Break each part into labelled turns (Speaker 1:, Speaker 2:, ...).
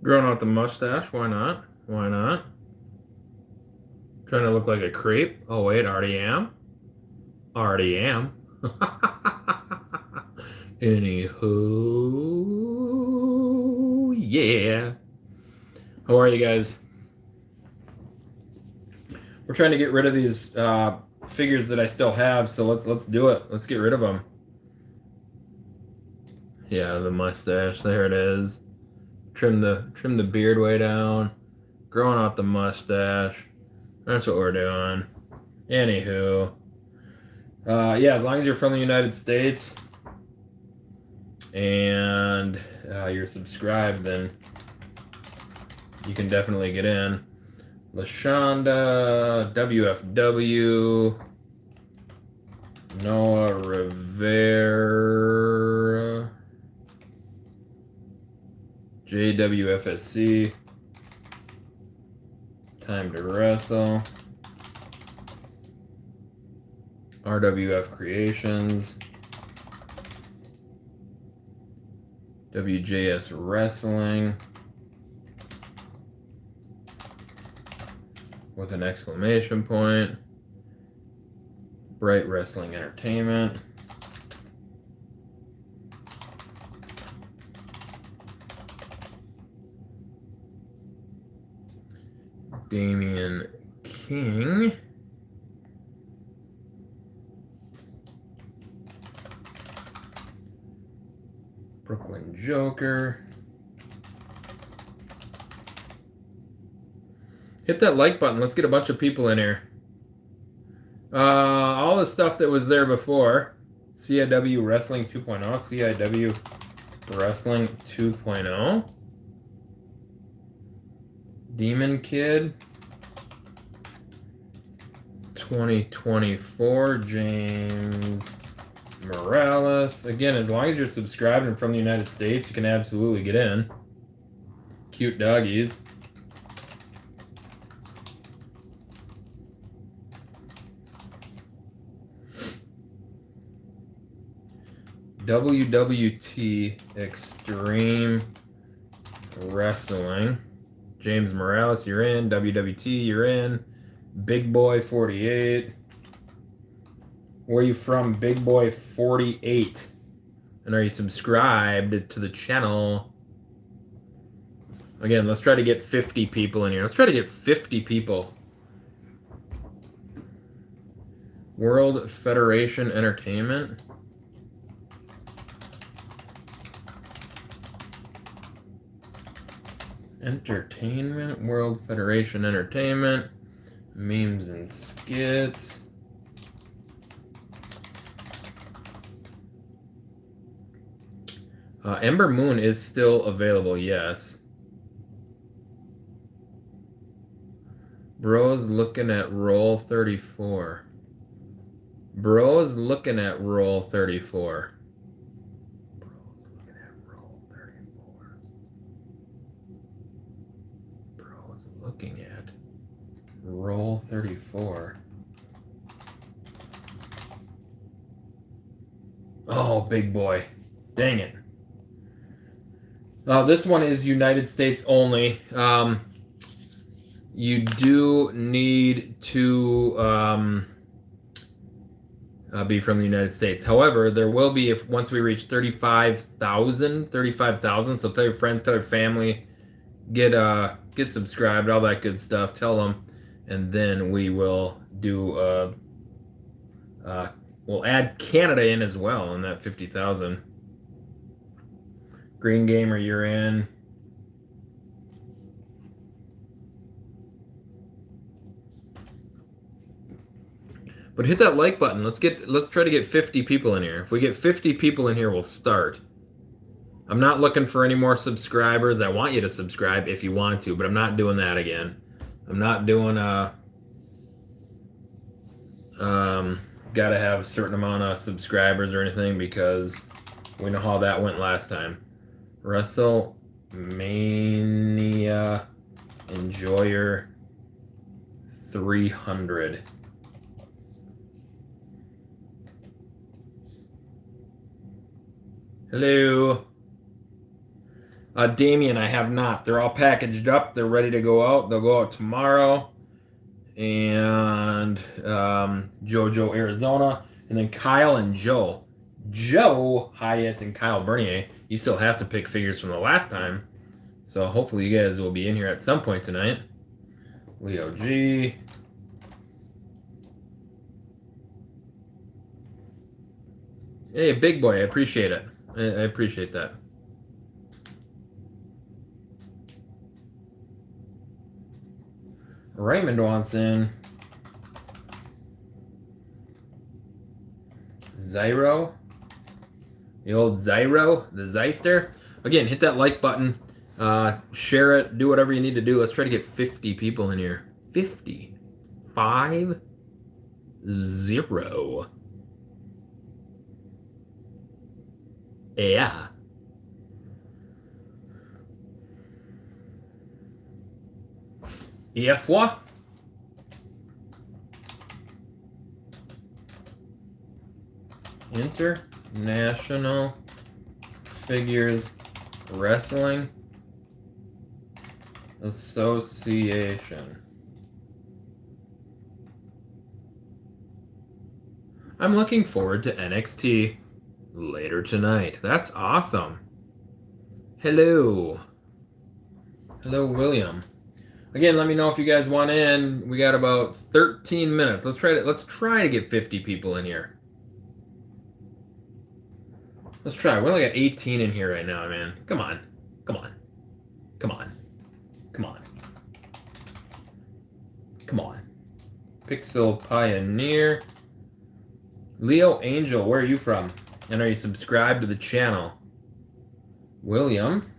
Speaker 1: Growing out the mustache, why not? Why not? Trying to look like a creep. Oh wait, already am. Already am. Anywho, yeah. How are you guys? We're trying to get rid of these figures that I still have, so let's do it. Let's get rid of them. Yeah, the mustache. There it is. Trim the beard way down. Growing out the mustache. That's what we're doing. Anywho, yeah, as long as you're from the United States and you're subscribed, then you can definitely get in. Lashonda, WFW, Noah Rivera, JWFSC, Time to Wrestle, RWF Creations, WJS Wrestling with an exclamation point, Bright Wrestling Entertainment, Damian King, Brooklyn Joker. Hit that like button. Let's get a bunch of people in here. All the stuff that was there before. CIW Wrestling 2.0. CIW Wrestling 2.0. Demon Kid. 2024. James Morales. Again, as long as you're subscribed and from the United States, you can absolutely get in. Cute doggies. WWT Extreme Wrestling. James Morales, you're in. WWT, you're in. Big Boy 48. Where are you from, Big Boy 48? And are you subscribed to the channel? Again, let's try to get 50 people in here. Let's try to get 50 people. World Federation Entertainment. Entertainment, World Federation Entertainment, memes and skits. Ember Moon is still available, yes. Bro's looking at roll 34. Bro's looking at roll 34. Bro's looking at roll 34. Bro's looking at roll 34. Oh, big boy. Dang it. This one is United States only. You do need to be from the United States. However, there will be, if once we reach 35,000, so tell your friends, tell your family, get subscribed, all that good stuff. Tell them, and then we will do we'll add Canada in as well in that 50,000. Green Gamer, you're in. But hit that like button. Let's try to get 50 people in here. If we get 50 people in here, we'll start. I'm not looking for any more subscribers. I want you to subscribe if you want to, but I'm not doing that again. I'm not doing gotta have a certain amount of subscribers or anything, because we know how that went last time. WrestleMania Enjoyer 300. Hello. Damien, I have not. They're all packaged up. They're ready to go out. They'll go out tomorrow. And Jojo, Arizona. And then Kyle and Joe. Joe Hyatt and Kyle Bernier. You still have to pick figures from the last time. So hopefully you guys will be in here at some point tonight. Leo G. Hey, big boy, I appreciate it. I appreciate that. Raymond wants in. Zyro. The old Zyro, the Zeister. Again, hit that like button. Share it. Do whatever you need to do. Let's try to get 50 people in here. 50. 5 0. Yeah. Et fois. International Figures Wrestling Association. I'm looking forward to NXT later tonight. That's awesome. Hello. Hello, William. Again, let me know if you guys want in. We got about 13 minutes. Let's try to get 50 people in here. Let's try. We only got 18 in here right now, man. Come on. Come on. Come on. Come on. Come on. Pixel Pioneer. Leo Angel, where are you from? And are you subscribed to the channel? William.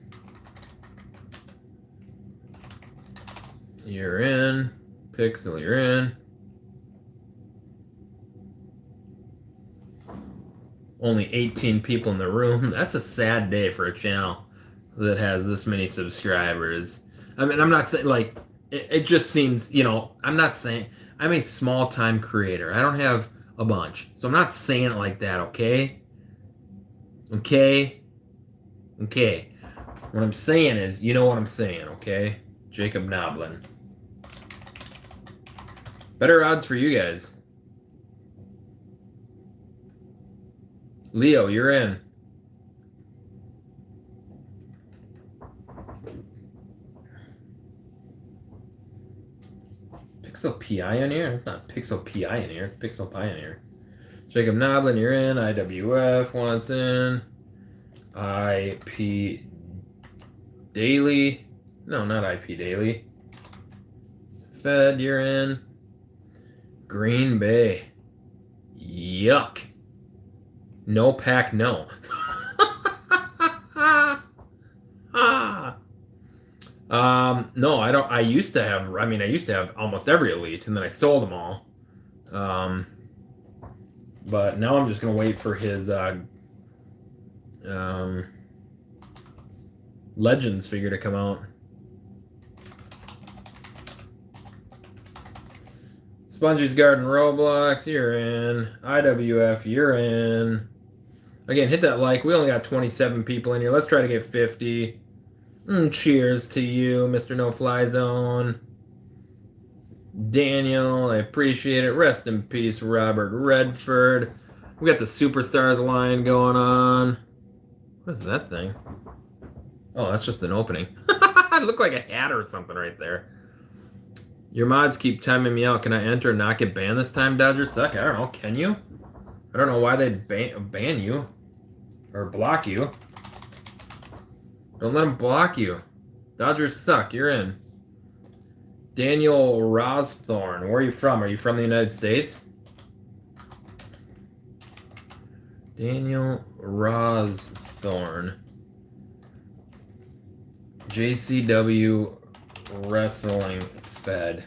Speaker 1: You're in. Pixel, you're in. Only 18 people in the room. That's a sad day for a channel that has this many subscribers. I mean, I'm not saying, like, it just seems, you know, I'm not saying, I'm a small-time creator. I don't have a bunch. So I'm not saying it like that, okay? Okay? Okay. What I'm saying is, you know what I'm saying, okay? Jacob Noblin. Better odds for you guys. Leo, you're in. Pixel Pioneer? It's not Pixel Pioneer, it's Pixel Pioneer. Jacob Noblin, you're in. IWF wants in. IP Daily. No, not IP Daily. Fed, you're in. Green Bay. Yuck. No pack, no. No, I don't. I used to have almost every elite, and then I sold them all. But now I'm just gonna wait for his Legends figure to come out. Spongy's Garden Roblox, you're in. IWF, you're in. Again, hit that like. We only got 27 people in here. Let's try to get 50. Cheers to you, Mr. No Fly Zone. Daniel, I appreciate it. Rest in peace, Robert Redford. We got the Superstars line going on. What is that thing? Oh, that's just an opening. It looked like a hat or something right there. Your mods keep timing me out. Can I enter and not get banned this time, Dodgers Suck? I don't know. Can you? I don't know why they'd ban you. Or block you. Don't let them block you. Dodgers Suck. You're in. Daniel Rosthorn. Where are you from? Are you from the United States? Daniel Rosthorn. JCW Wrestling Fed.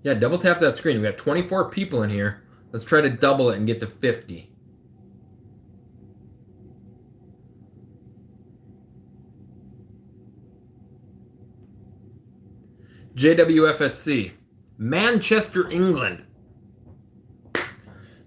Speaker 1: Yeah, double tap that screen. We got 24 people in here. Let's try to double it and get to 50. JWFSC. Manchester, England.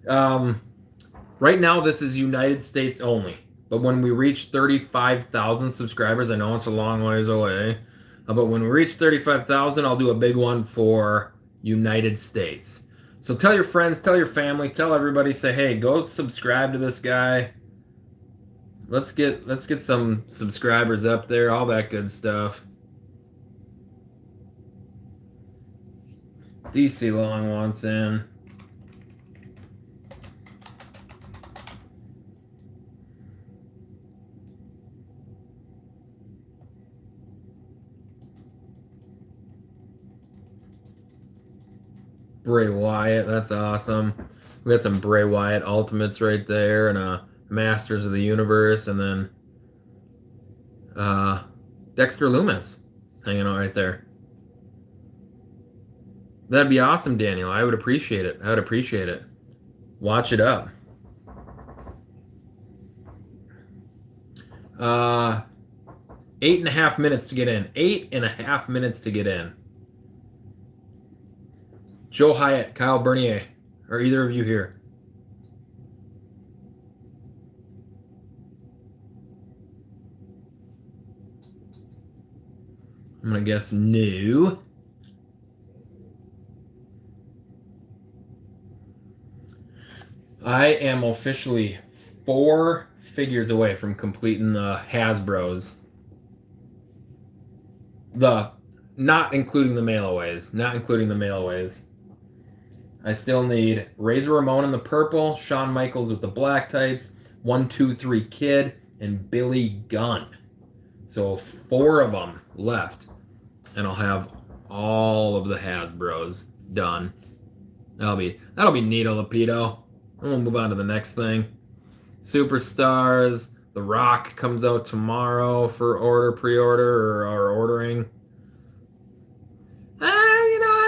Speaker 1: Right now, this is United States only. But when we reach 35,000 subscribers, I know it's a long ways away. But when we reach 35,000, I'll do a big one for United States. So tell your friends, tell your family, tell everybody, say, hey, go subscribe to this guy. Let's get some subscribers up there, all that good stuff. DC Long wants in. Bray Wyatt, that's awesome. We got some Bray Wyatt Ultimates right there, and a Masters of the Universe, and then Dexter Lumis hanging out right there. That'd be awesome, Daniel. I would appreciate it. I would appreciate it. Watch it up. 8.5 minutes to get in. 8.5 minutes to get in. Joe Hyatt, Kyle Bernier. Are either of you here? I'm going to guess no. I am officially 4 figures away from completing the Hasbro's. Not including the mail-aways. Not including the mail-aways. I still need Razor Ramon in the purple, Shawn Michaels with the black tights, 1-2-3 Kid, and Billy Gunn. So 4 of them left. And I'll have all of the Hasbro's done. That'll be neato, Lapido. And we'll move on to the next thing. Superstars. The Rock comes out tomorrow for pre-order, or ordering.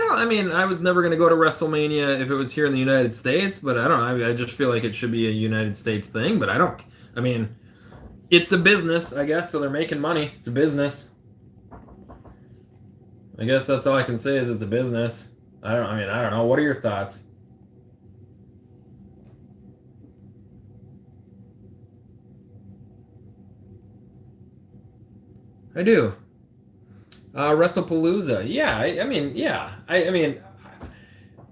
Speaker 1: I was never going to go to WrestleMania if it was here in the United States, but I don't know. I just feel like it should be a United States thing, but it's a business, I guess, so they're making money. It's a business. I guess that's all I can say is it's a business. I don't know. What are your thoughts? I do. WrestlePalooza. Yeah,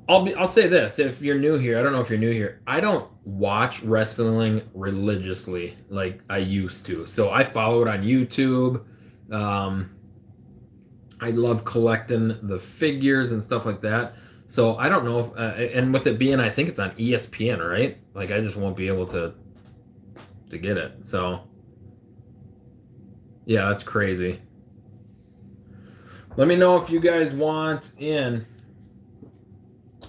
Speaker 1: I'll say this. If you're new here, I don't know if you're new here. I don't watch wrestling religiously like I used to. So I follow it on YouTube. I love collecting the figures and stuff like that. So I don't know if, and with it being, I think it's on ESPN, right? Like I just won't be able to get it. So yeah, that's crazy. Let me know if you guys want in.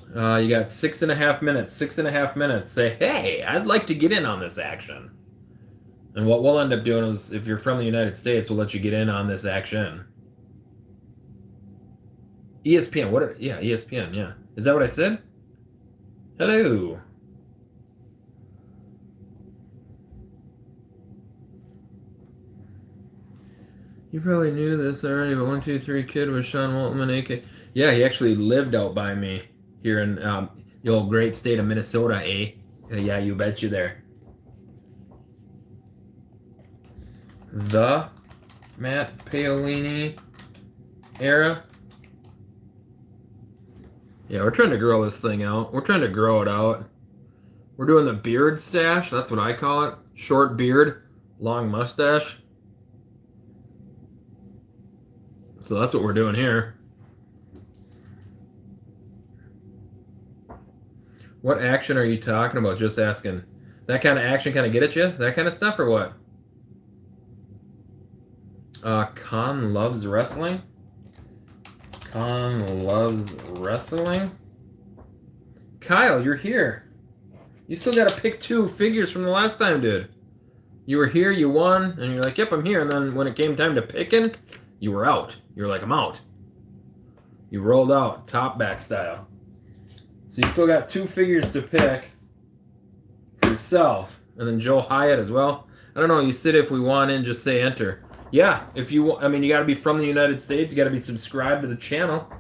Speaker 1: You got 6.5 minutes. 6.5 minutes. Say, hey, I'd like to get in on this action. And what we'll end up doing is, if you're from the United States, we'll let you get in on this action. ESPN. Yeah, ESPN. Yeah. Is that what I said? Hello. You probably knew this already, but 1-2-3 Kid was Sean Waltman, AK. Yeah, he actually lived out by me here in the old great state of Minnesota, eh? Yeah, you bet you there. The Matt Paolini era. Yeah, we're trying to grow this thing out. We're trying to grow it out. We're doing the beard stash. That's what I call it. Short beard, long mustache. So that's what we're doing here. What action are you talking about? Just asking. That kind of action kind of get at you? That kind of stuff or what? Khan loves wrestling. Khan loves wrestling. Kyle, you're here. You still got to pick 2 figures from the last time, dude. You were here, you won, and you're like, yep, I'm here. And then when it came time to picking, you were out. You were like, I'm out. You rolled out, top back style. So you still got 2 figures to pick for yourself. And then Joe Hyatt as well. I don't know, you said if we want in, just say enter. Yeah, if you want, you got to be from the United States. You got to be subscribed to the channel.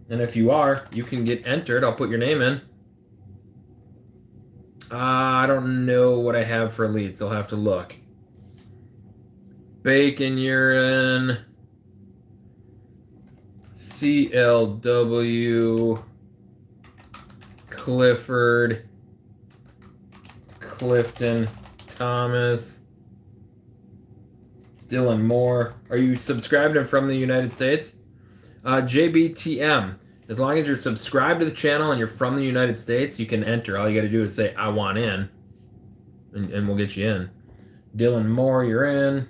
Speaker 1: And if you are, you can get entered. I'll put your name in. I don't know what I have for elites. I'll have to look. Bacon, you're in. CLW. Clifford. Clifton. Thomas. Dylan Moore. Are you subscribed and from the United States? JBTM. As long as you're subscribed to the channel and you're from the United States, you can enter. All you got to do is say, I want in, and we'll get you in. Dylan Moore, you're in.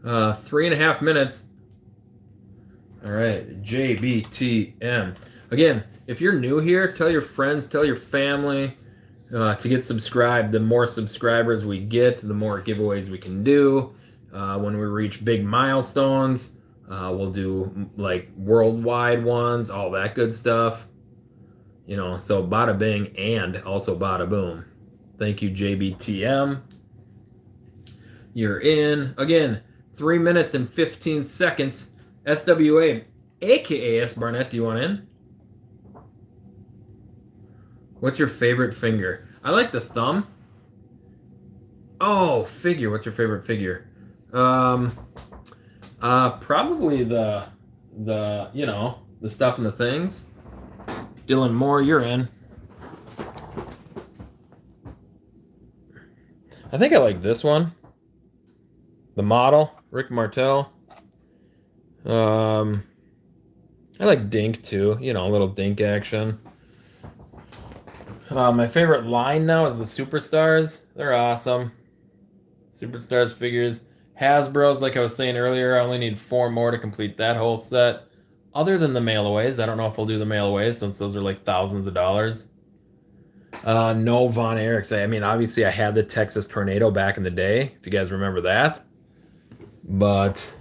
Speaker 1: Uh, 3.5 minutes. All right, JBTM. Again, if you're new here, tell your friends, tell your family to get subscribed. The more subscribers we get, the more giveaways we can do. When we reach big milestones, we'll do like worldwide ones, all that good stuff. You know, so bada bing and also bada boom. Thank you, JBTM. You're in. Again, 3 minutes and 15 seconds. SWA, aka S Barnett, do you want in? What's your favorite finger? I like the thumb. Oh, figure. What's your favorite figure? Probably the you know, the stuff and the things. Dylan Moore, you're in. I think I like this one. The model, Rick Martel. I like Dink too. You know, a little Dink action. My favorite line now is the Superstars. They're awesome. Superstars figures. Hasbro's, like I was saying earlier, I only need 4 more to complete that whole set. Other than the mail-aways. I don't know if we'll do the mail-aways since those are like thousands of dollars. No Von Erichs. I mean, obviously I had the Texas Tornado back in the day, if you guys remember that. But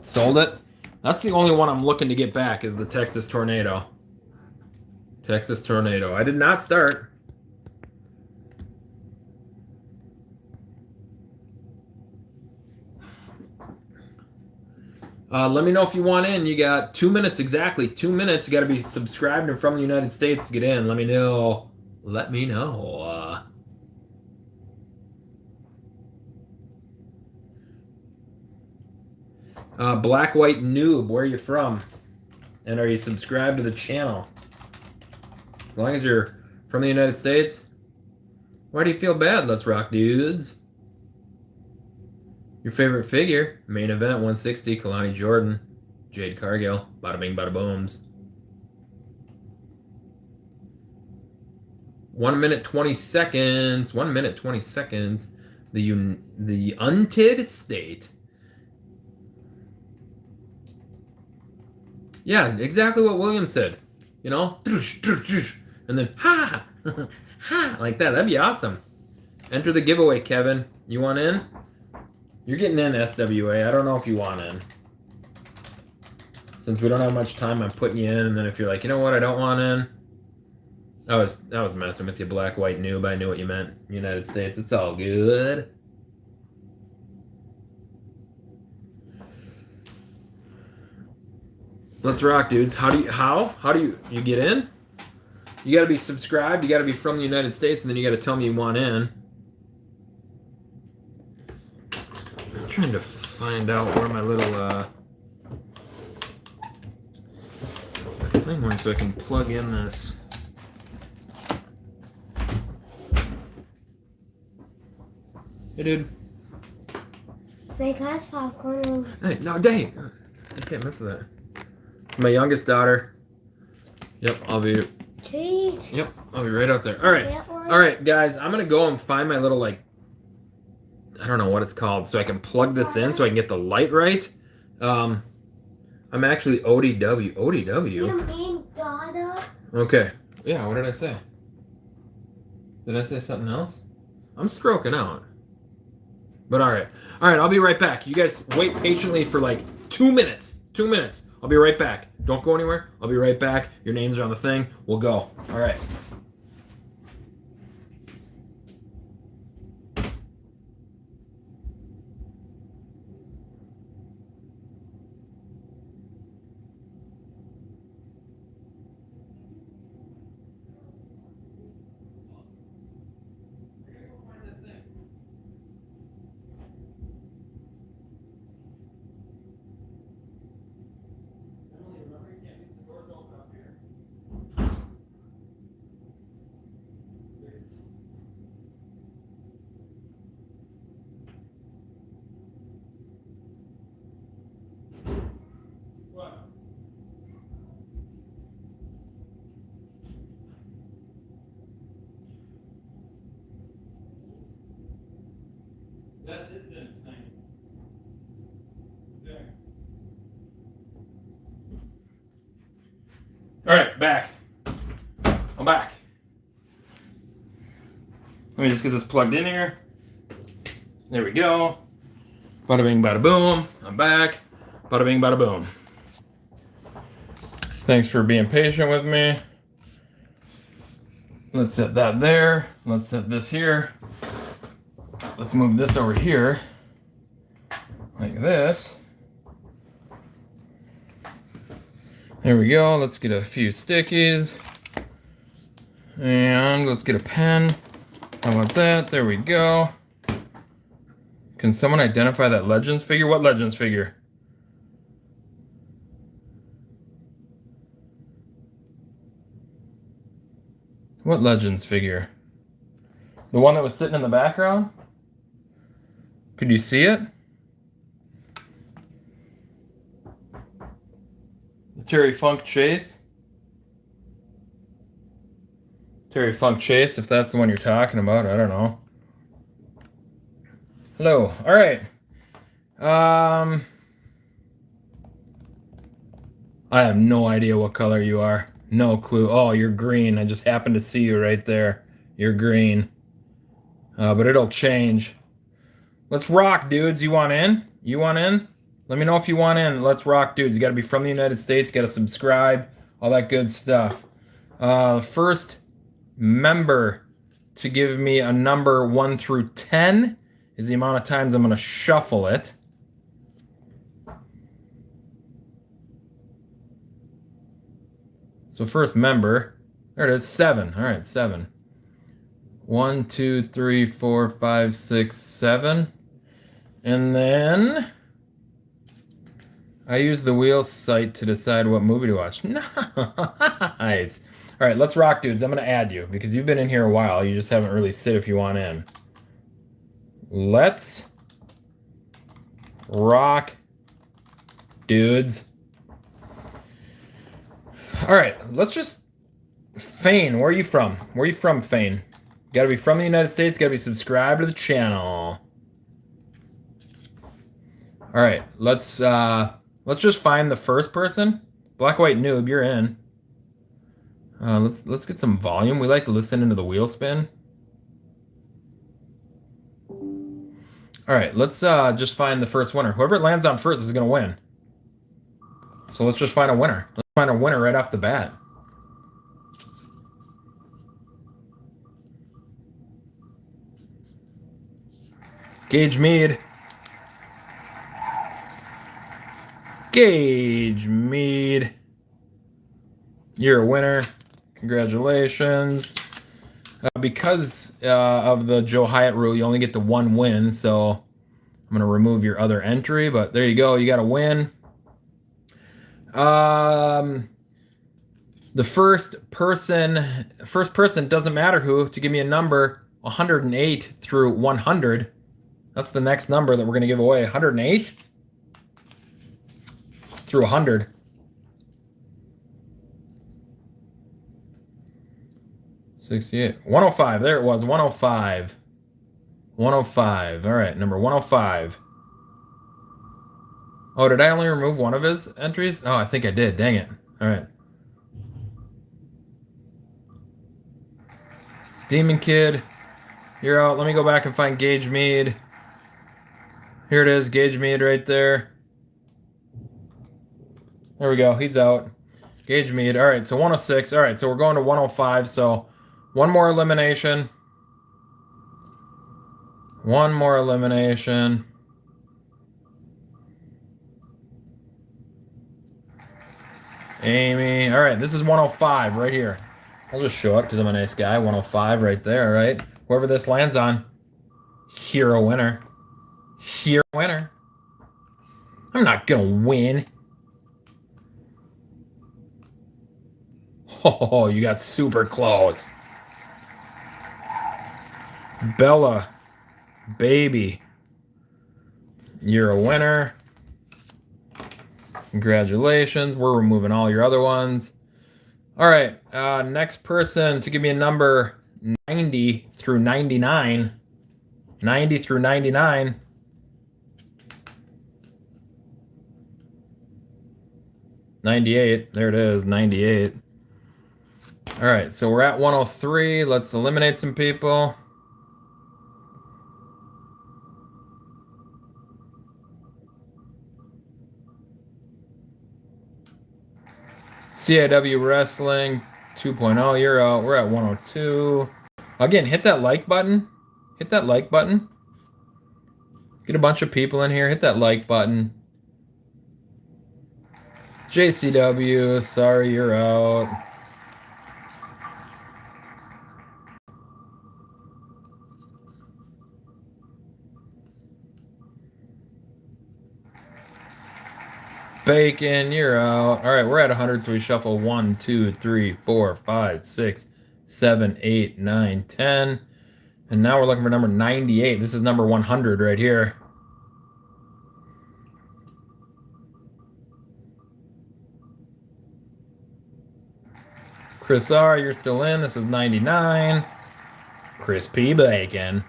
Speaker 1: sold it. That's the only one I'm looking to get back is the Texas Tornado. Texas Tornado. I did not start. Let me know if you want in. You got 2 minutes exactly. 2 minutes. You got to be subscribed and from the United States to get in. Let me know. Let me know. Black White Noob, where are you from? And are you subscribed to the channel? As long as you're from the United States. Why do you feel bad? Let's rock, dudes. Your favorite figure? Main event 160, Kalani Jordan, Jade Cargill, bada bing, bada booms. 1 minute 20 seconds. 1 minute 20 seconds. The Untid State. Yeah, exactly what William said. You know? And then, ha! Ha! Like that. That'd be awesome. Enter the giveaway, Kevin. You want in? You're getting in, SWA. I don't know if you want in. Since we don't have much time, I'm putting you in. And then if you're like, you know what, I don't want in. I was messing with you, Black White Noob. I knew what you meant. United States. It's all good. Let's rock, dudes. How do you get in? You got to be subscribed. You got to be from the United States, and then you got to tell me you want in. I'm trying to find out where my little thing went so I can plug in this. Hey, dude.
Speaker 2: Make us popcorn.
Speaker 1: Hey, no, dang. I can't mess with that. My youngest daughter. Yep, I'll be.
Speaker 2: Treat.
Speaker 1: Yep, I'll be right out there. All right, guys. I'm gonna go and find my little I don't know what it's called, so I can plug this in so I can get the light right. I'm actually ODW. ODW.
Speaker 2: You mean daughter?
Speaker 1: Okay. Yeah. What did I say? Did I say something else? I'm stroking out. But all right. I'll be right back. You guys wait patiently for like 2 minutes. 2 minutes. I'll be right back. Don't go anywhere. I'll be right back. Your names are on the thing. We'll go. All right. All right, back. I'm back. Let me just get this plugged in here. There we go. Bada bing, bada boom. I'm back. Bada bing, bada boom. Thanks for being patient with me. Let's set that there. Let's set this here. Let's move this over here. Like this. There we go. Let's get a few stickies. And let's get a pen. How about that? There we go. Can someone identify that Legends figure? What Legends figure? What Legends figure? The one that was sitting in the background? Could you see it? The Terry Funk Chase? Terry Funk Chase, if that's the one you're talking about, I don't know. Hello. All right. I have no idea what color you are. No clue. Oh, you're green. I just happened to see you right there. You're green. But it'll change. Let's rock, dudes. You want in? You want in? Let me know if you want in. Let's rock, dudes. You got to be from the United States. You got to subscribe. All that good stuff. First member to give me a number 1 through 10 is the amount of times I'm going to shuffle it. So first member, there it is, 7. All right, 7. 1, 2, 3, 4, 5, 6, 7. And then I use the wheel site to decide what movie to watch. Nice. All right, let's rock, dudes. I'm going to add you because you've been in here a while. You just haven't really said if you want in. Let's rock, dudes. All right, let's just... Fane, where are you from? Where are you from, Fane? Got to be from the United States. Got to be subscribed to the channel. All right, let's just find the first person. Black White Noob, you're in. Let's get some volume. We like listening to the wheel spin. All right, let's just find the first winner. Whoever it lands on first is gonna win. So let's just find a winner. Let's find a winner right off the bat. Gage Mead. Gage Mead. You're a winner. Congratulations. Because of the Joe Hyatt rule, you only get the 1 win, so I'm going to remove your other entry, but there you go. You got a win. The first person, doesn't matter who, to give me a number 108 through 100. That's the next number that we're going to give away. 108 through 100. $68. 105. There it was. 105. 105. All right, number 105. Oh, did I only remove one of his entries? Oh, I think I did. Dang it. All right. Demon Kid, you're out. Let me go back and find Gage Mead. Here it is, Gage Mead right there. There we go. He's out. Gage Mead. All right, so 106. All right, so we're going to 105. So one more elimination. One more elimination. Amy. All right, this is 105 right here. I'll just show it because I'm a nice guy. 105 right there, right? Whoever this lands on, hero winner. Hero winner. I'm not gonna win. Oh, you got super close. Bella, baby, you're a winner. Congratulations. We're removing all your other ones. All right, next person to give me a number 90 through 99. 90 through 99. 98. There it is, 98. All right, so we're at 103. Let's eliminate some people. CIW Wrestling 2.0, you're out. We're at 102. Again, hit that like button. Hit that like button. Get a bunch of people in here. Hit that like button. JCW, sorry, you're out. Bacon, you're out. All right, we're at 100, so we shuffle 1, 2, 3, 4, 5, 6, 7, 8, 9, 10. And now we're looking for number 98. This is number 100 right here. Chris R., you're still in. This is 99. Crispy Bacon.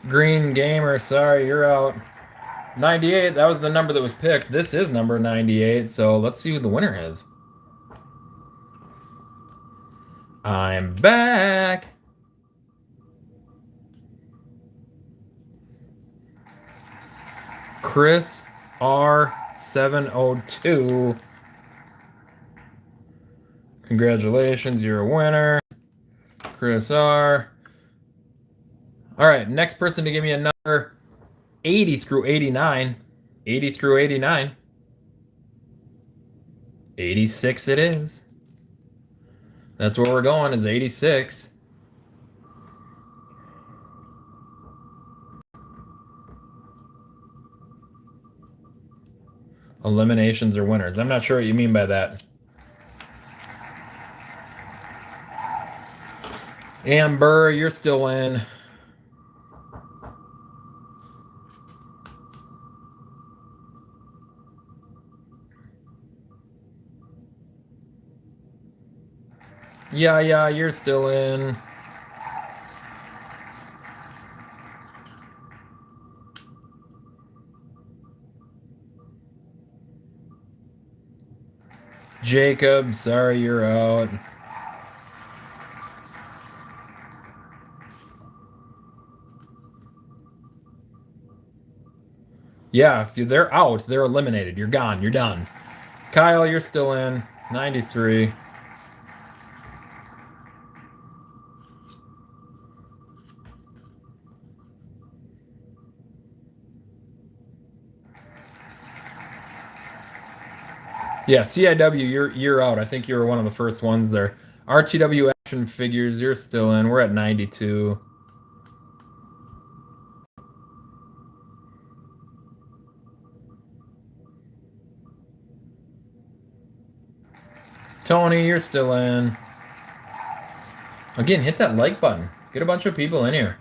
Speaker 1: Green Gamer, sorry, you're out. 98, that was the number that was picked. This is number 98, so let's see who the winner is. I'm back. Chris R702. Congratulations, you're a winner. Chris R. All right, next person to give me a number 80 through 89. 80 through 89. 86 it is. That's where we're going, is 86. Eliminations or winners. I'm not sure what you mean by that. Amber, you're still in. Yeah, you're still in. Jacob, sorry, you're out. Yeah, if they're out, they're eliminated. You're gone. You're done. Kyle, you're still in. 93. Yeah, CIW, you're out. I think you were one of the first ones there. RTW Action Figures, you're still in. We're at 92. Tony, you're still in. Again, hit that like button. Get a bunch of people in here.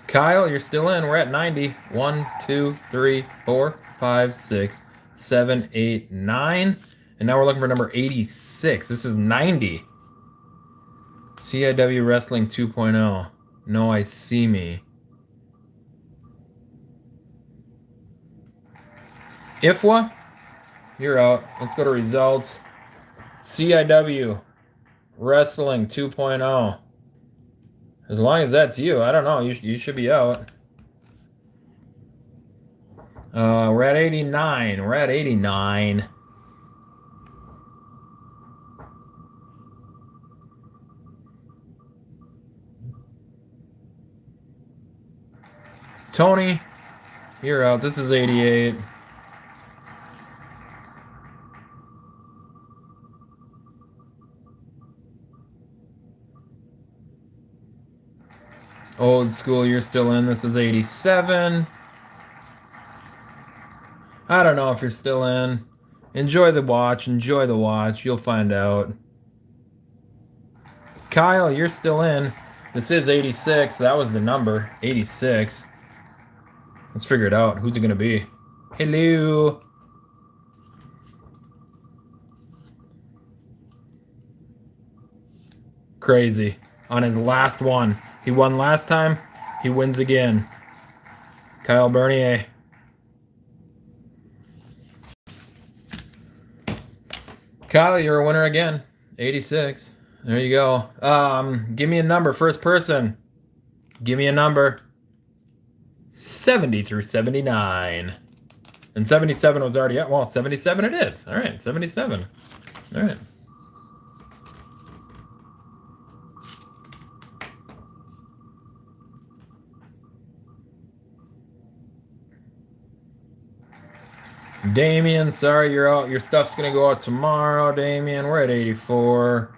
Speaker 1: Kyle, you're still in. We're at 90. 1, 2, 3, 4, 5, 6, 7, 8, 9. And now we're looking for number 86. This is 90. CIW Wrestling 2.0. No, I see me. IFWA, you're out. Let's go to results. CIW Wrestling 2.0. As long as that's you, I don't know. You should be out. We're at 89. We're at 89. Tony, you're out. This is 88. Old school, you're still in. This is 87. I don't know if you're still in. Enjoy the watch. Enjoy the watch. You'll find out. Kyle, you're still in. This is 86. That was the number. 86. Let's figure it out. Who's it going to be? Hello. Crazy. On his last one. He won last time. He wins again. Kyle Bernier. Kyle, you're a winner again. 86. There you go. Give me a number. First person. Give me a number. 70 through 79. And 77 was already up. Well, 77 it is. All right, 77. All right. Damien, sorry you're out. Your stuff's going to go out tomorrow, Damien. We're at 84.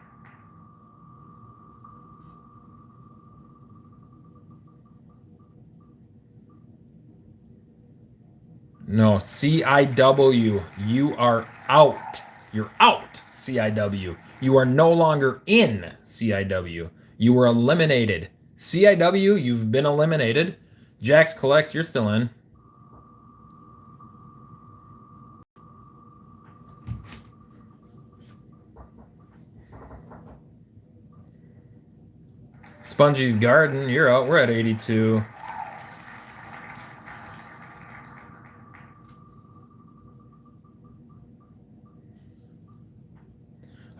Speaker 1: No, CIW. You are out. You're out, CIW. You are no longer in CIW. You were eliminated. CIW, you've been eliminated. Jax Collects, you're still in. Spongy's Garden, you're out. We're at 82.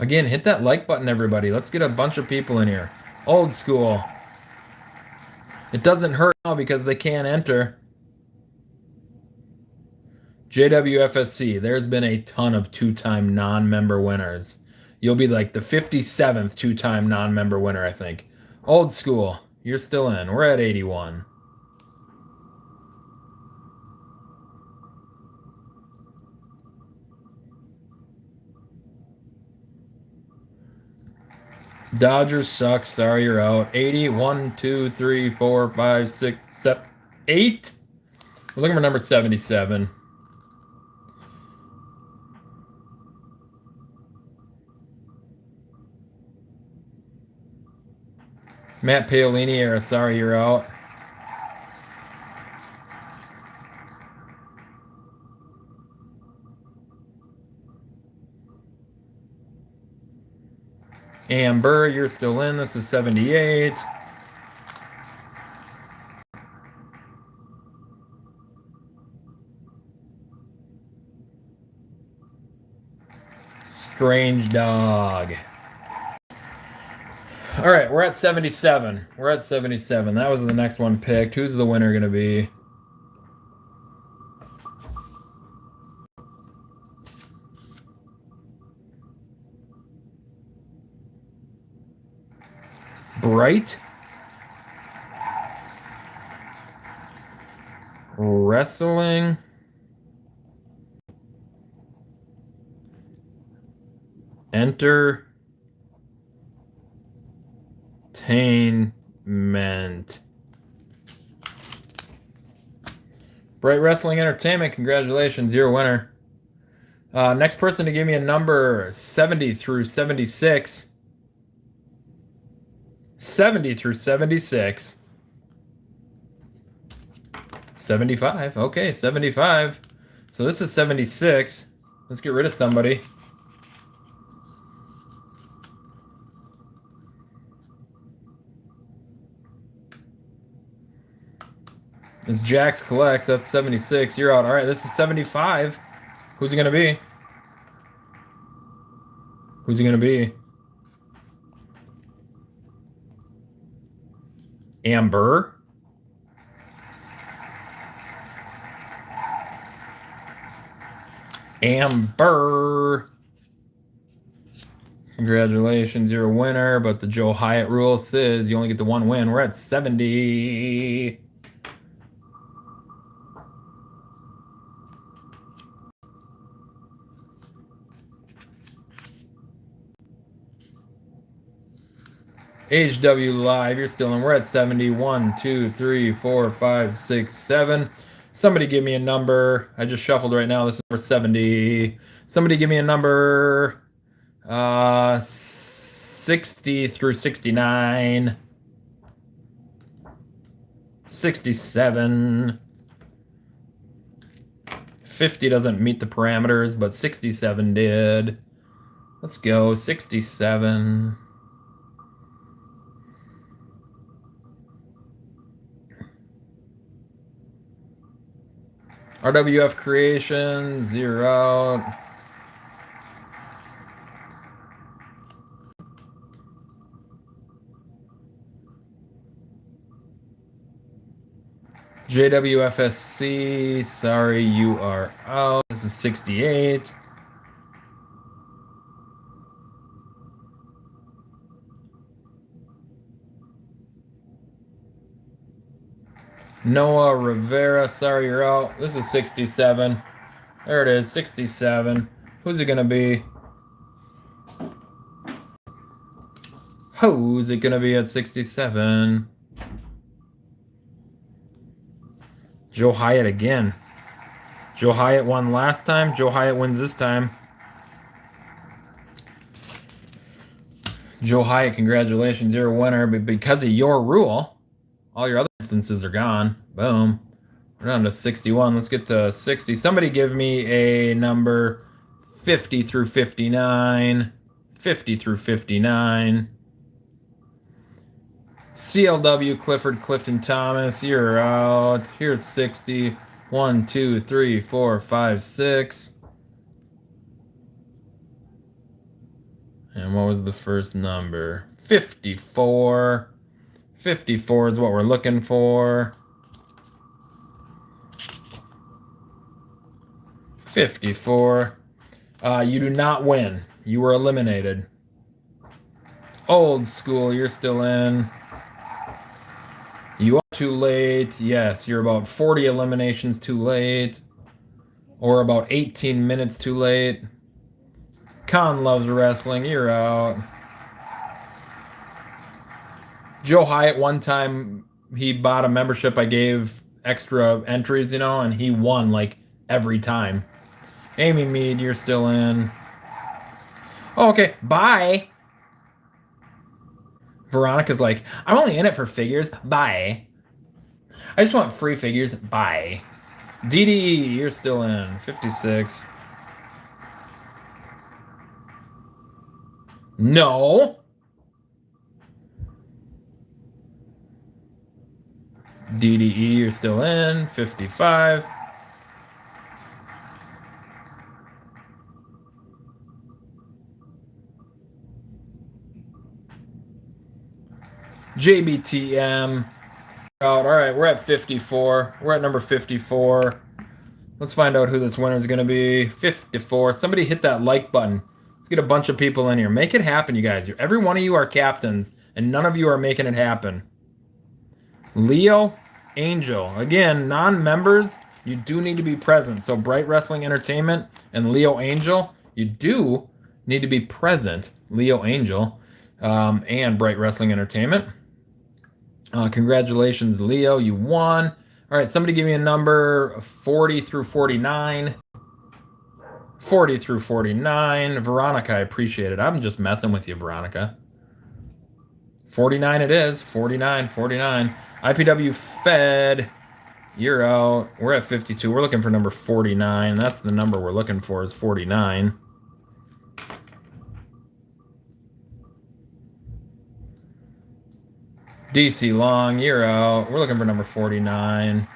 Speaker 1: Again, hit that like button, everybody. Let's get a bunch of people in here. Old school. It doesn't hurt now because they can't enter. JWFSC, there's been a ton of two-time non-member winners. You'll be like the 57th two-time non-member winner, I think. Old school, you're still in. We're at 81. Dodgers suck. Sorry, you're out. 80. 1, 2, 3, 4, 5, 6, 7, 8. We're looking for number 77. Matt Paolini era. Sorry, you're out. Amber, you're still in. This is 78. Strange Dog. All right, we're at 77. We're at 77. That was the next one picked. Who's the winner going to be? Bright Wrestling Entertainment. Bright Wrestling Entertainment, congratulations, you're a winner. Next person to give me a number 70 through 76. 70 through 76. 75. Okay, 75. So this is 76. Let's get rid of somebody. It's Jax Collects. That's 76. You're out. All right, this is 75. Who's it going to be? Who's it going to be? Amber. Amber. Congratulations, you're a winner, but the Joe Hyatt rule says you only get the one win. We're at 70. HW Live, you're still in. We're at 70. 1, 2, 3, 4, 5, 6, 7. Somebody give me a number. I just shuffled right now. This is number 70. Somebody give me a number 60 through 69. 67. 50 doesn't meet the parameters, but 67 did. Let's go. 67. RWF Creation, 0 out. JWFSC, sorry, you are out. This is 68. Noah Rivera, sorry, you're out. This is 67. There it is, 67. Who's it gonna be? Who's it gonna be at 67? Joe Hyatt again. Joe Hyatt won last time. Joe Hyatt wins this time. Joe Hyatt, congratulations, you're a winner. But because of your rule, all your other instances are gone. Boom. We're down to 61. Let's get to 60. Somebody give me a number 50 through 59. 50 through 59. CLW, Clifford, Clifton Thomas, you're out. Here's 60. 1, 2, 3, 4, 5, 6. And what was the first number? 54. 54 is what we're looking for. 54. You do not win. You were eliminated. Old school, you're still in. You are too late. Yes, you're about 40 eliminations too late. Or about 18 minutes too late. Con loves wrestling. You're out. Joe Hyatt, one time he bought a membership. I gave extra entries, you know, and he won like every time. Amy Mead, you're still in. Oh, okay. Bye. Veronica's like, I'm only in it for figures. Bye. I just want free figures. Bye. DDE, you're still in. 56. No. DDE, you're still in. 55. JBTM. Out. All right, we're at 54. We're at number 54. Let's find out who this winner is going to be. 54. Somebody hit that like button. Let's get a bunch of people in here. Make it happen, you guys. Every one of you are captains, and none of you are making it happen. Leo Angel. Again, non-members, you do need to be present. So Bright Wrestling Entertainment and Leo Angel, you do need to be present. Leo Angel and Bright Wrestling Entertainment. Congratulations, Leo. You won. All right, somebody give me a number 40 through 49. 40 through 49. Veronica, I appreciate it. I'm just messing with you, Veronica. 49 it is. 49, 49. IPW Fed, you're out. We're at 52. We're looking for number 49. That's the number we're looking for is 49. DC Long, you're out. We're looking for number 49.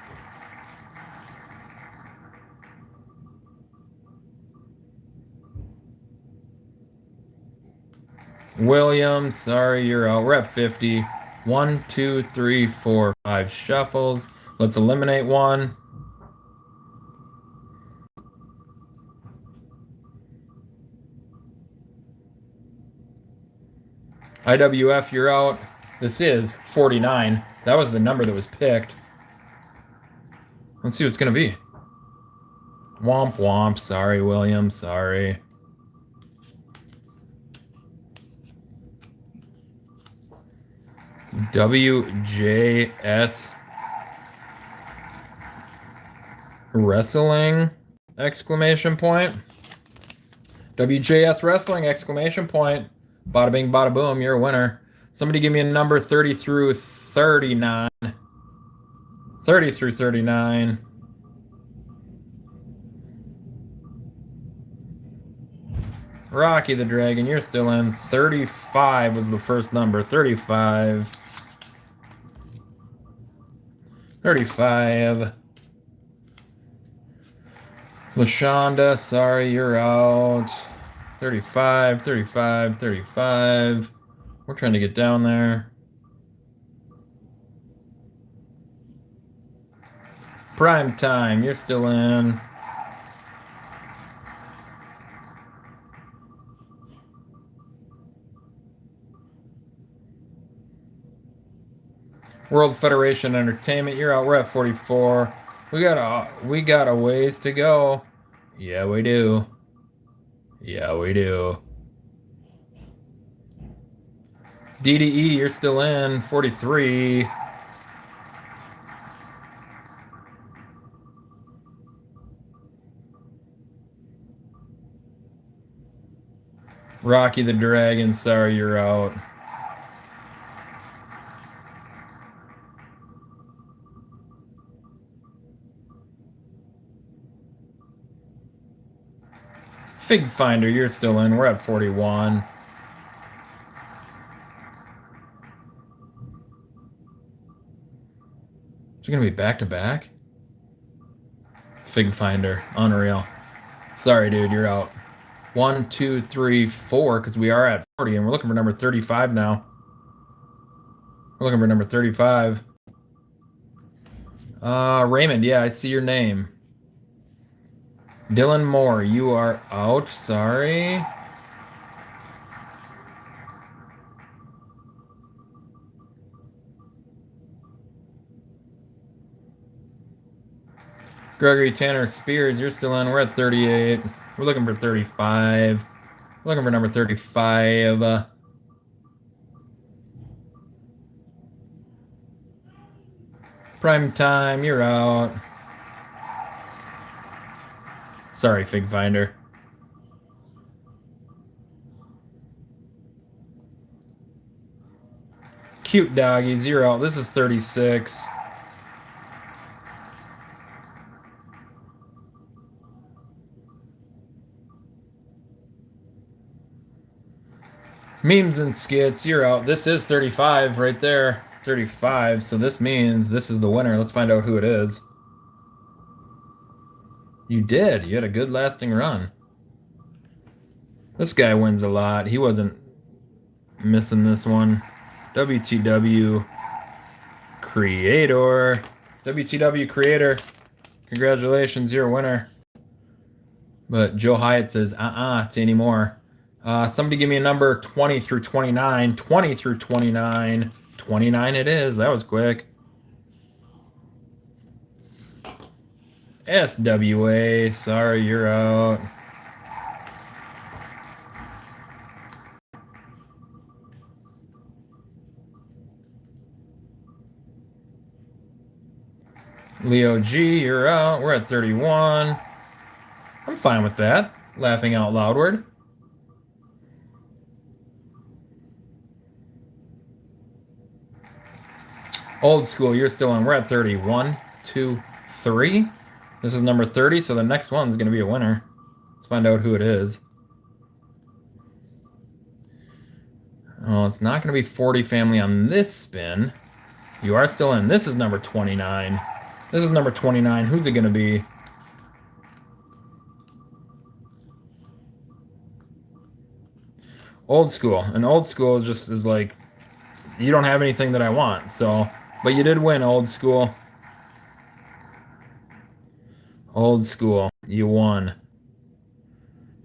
Speaker 1: Williams, sorry, you're out. We're at 50. 1, 2, 3, 4, 5 shuffles. Let's eliminate one. IWF, you're out. This is 49. That was the number that was picked. Let's see what it's going to be. Womp womp. Sorry, William. Sorry. WJS Wrestling exclamation point. WJS Wrestling exclamation point. Bada bing, bada boom. You're a winner. Somebody give me a number 30 through 39. 30 through 39. Rocky the Dragon, you're still in. 35 was the first number. 35. 35. LaShonda, sorry, you're out. 35, 35, 35. We're trying to get down there. Prime time, you're still in. World Federation Entertainment, you're out. We're at 44. We got a ways to go. Yeah, we do. Yeah, we do. DDE, you're still in. 43. Rocky the Dragon, sorry, you're out. Fig Finder, you're still in. We're at 41. Is it gonna be back to back? Fig Finder, unreal. Sorry, dude, you're out. 1, 2, 3, 4, because we are at 40, and we're looking for number 35 now. We're looking for number 35. Raymond, yeah, I see your name. Dylan Moore, you are out. Sorry. Gregory Tanner Spears, you're still in. We're at 38. We're looking for 35. We're looking for number 35. Prime time, you're out. Sorry, Fig Finder. Cute doggies, you're out. This is 36. Memes and skits, you're out. This is 35 right there. 35, so this means this is the winner. Let's find out who it is. You did. You had a good lasting run. This guy wins a lot. He wasn't missing this one. WTW Creator. WTW Creator. Congratulations, you're a winner. But Joe Hyatt says, to anymore. Somebody give me a number 20 through 29. 20 through 29. 29 it is. That was quick. SWA, sorry, you're out. Leo G, you're out. We're at 31. I'm fine with that. Laughing out loudward. Old school, you're still on. We're at 31, 2, 3. This is number 30, so the next one's going to be a winner. Let's find out who it is. Oh, it's not going to be 40 family on this spin. You are still in. This is number 29. This is number 29. Who's it going to be? Old school. And old school just is like, you don't have anything that I want, so... But you did win, old school. Old school, you won.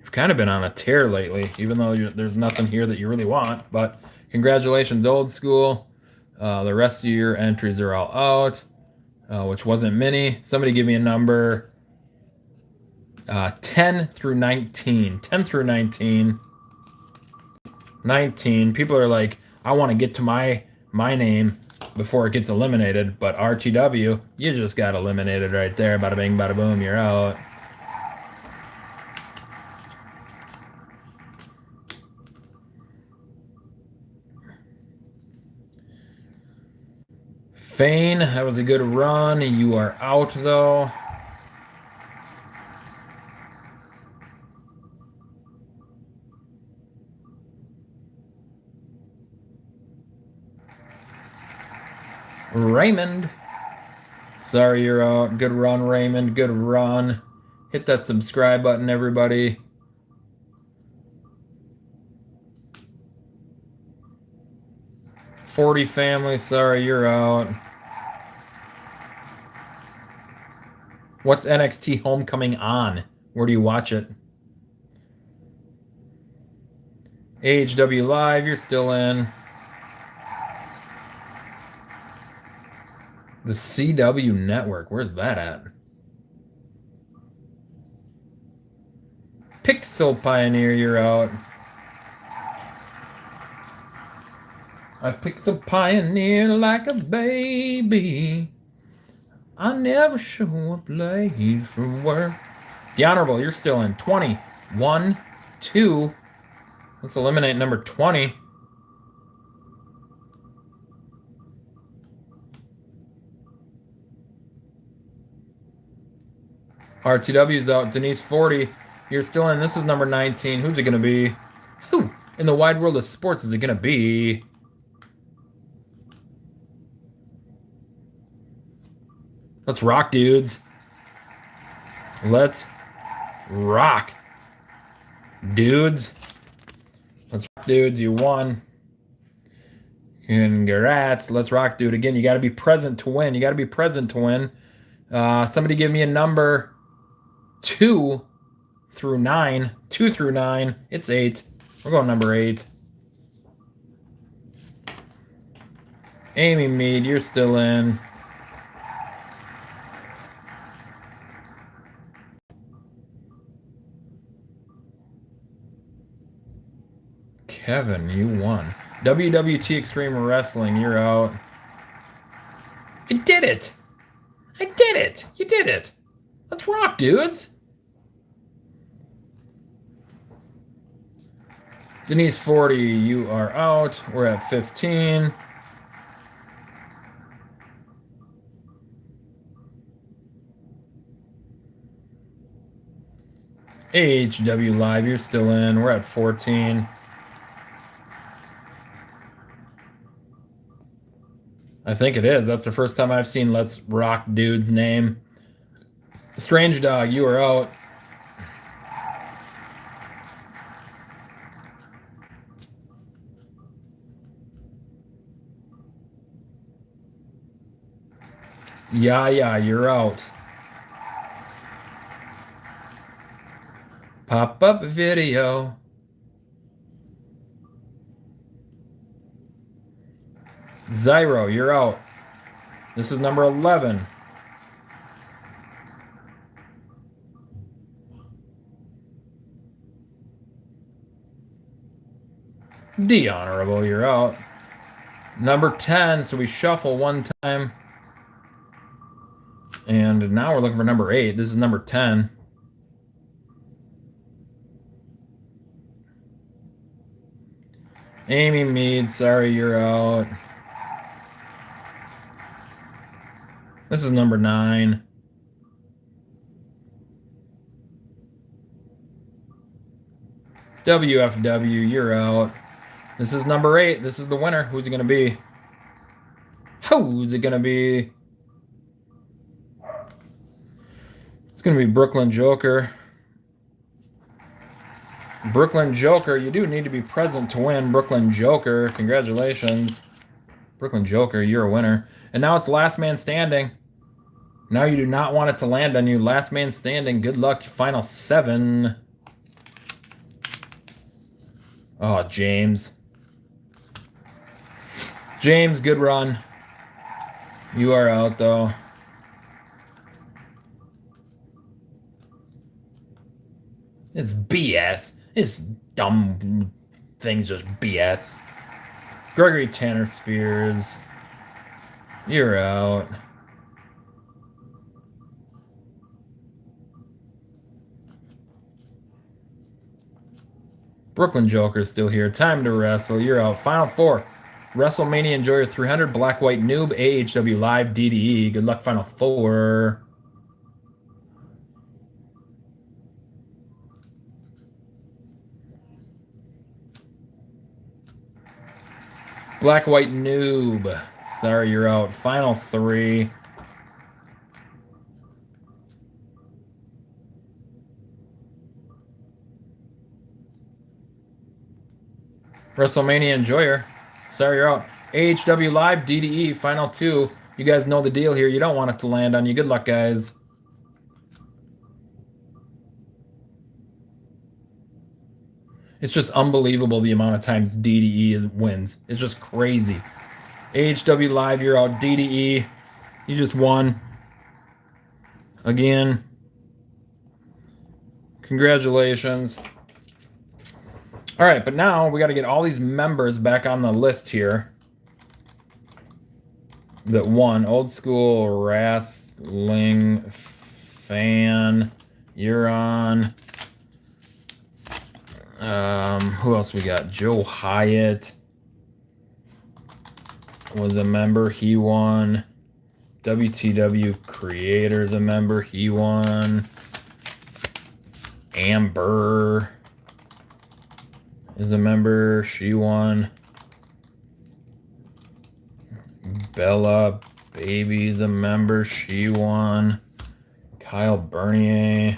Speaker 1: You've kind of been on a tear lately, even though there's nothing here that you really want. But congratulations, old school. The rest of your entries are all out, which wasn't many. Somebody give me a number. 10 through 19. 10 through 19. 19. People are like, I want to get to my name before it gets eliminated, but RTW, you just got eliminated right there. Bada bing, bada boom, you're out. Fane, that was a good run. You are out though. Raymond. Sorry, you're out. Good run, Raymond. Good run. Hit that subscribe button, everybody. "40 family, sorry, you're out." What's NXT Homecoming on? Where do you watch it? AHW Live, you're still in. The CW Network, where's that at? Pixel Pioneer, you're out. I Pixel Pioneer like a baby. I never show up late from work. The Honorable, you're still in. 20. 1, 2. Let's eliminate number 20. RTW's out. Denise 40. You're still in. This is number 19. Who's it going to be? Who in the wide world of sports is it going to be? Let's rock, dudes. Let's rock, dudes. Let's rock, dudes. You won. Congrats. Let's rock, dude. Again, you got to be present to win. You got to be present to win. Somebody give me a number 2 through 9. 2 through 9. It's 8. We're going number 8. Amy Mead, you're still in. Kevin, you won. WWT Extreme Wrestling, you're out. I did it! I did it! You did it! Let's rock, dudes! Denise 40, you are out. We're at 15. AHW Live, you're still in. We're at 14. I think it is. That's the first time I've seen Let's Rock Dude's name. Strange Dog, you are out. Yeah, you're out. Pop-up video. Zyro, you're out. This is number 11. The Honorable, you're out. Number 10, so we shuffle one time. And now we're looking for number 8. This is number 10. Amy Mead, sorry, you're out. This is number 9. WFW, you're out. This is number 8. This is the winner. Who's it going to be? Who's it going to be? It's going to be Brooklyn Joker. Brooklyn Joker, you do need to be present to win. Brooklyn Joker, congratulations. Brooklyn Joker, you're a winner. And now it's last man standing. Now you do not want it to land on you. Last man standing. Good luck. Final 7. Oh, James. James, good run. You are out, though. It's BS. This dumb thing's just BS. Gregory Tanner Spears. You're out. Brooklyn Joker's still here. Time to wrestle. You're out. Final 4. WrestleMania Enjoyer 300. Black White Noob. AHW Live. DDE. Good luck. Final 4. Black White Noob. Sorry, you're out. Final 3. WrestleMania enjoyer. Sorry, you're out. AHW Live, DDE, final 2. You guys know the deal here. You don't want it to land on you. Good luck, guys. It's just unbelievable the amount of times DDE wins. It's just crazy. AHW Live, you're out. DDE, you just won. Again. Congratulations. All right, but now we got to get all these members back on the list here. That won. Old School Wrestling Fan. You're on. Who else we got? Joe Hyatt was a member. He won. WTW Creator's a member. He won. Amber is a member. She won. Bella Baby's a member. She won. Kyle Bernier.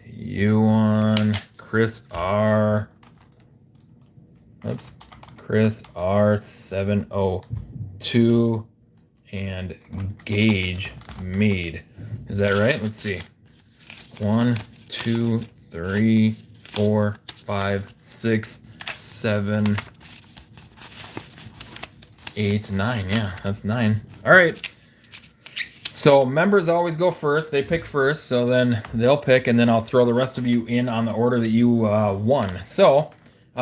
Speaker 1: You won. Chris R. Oops. Chris R 702 and Gage Mead. Is that right? Let's see. 1, 2, 3, 4, 5, 6, 7, 8, 9. Yeah, that's 9. All right. So members always go first. They pick first, so then they'll pick, and then I'll throw the rest of you in on the order that you won. So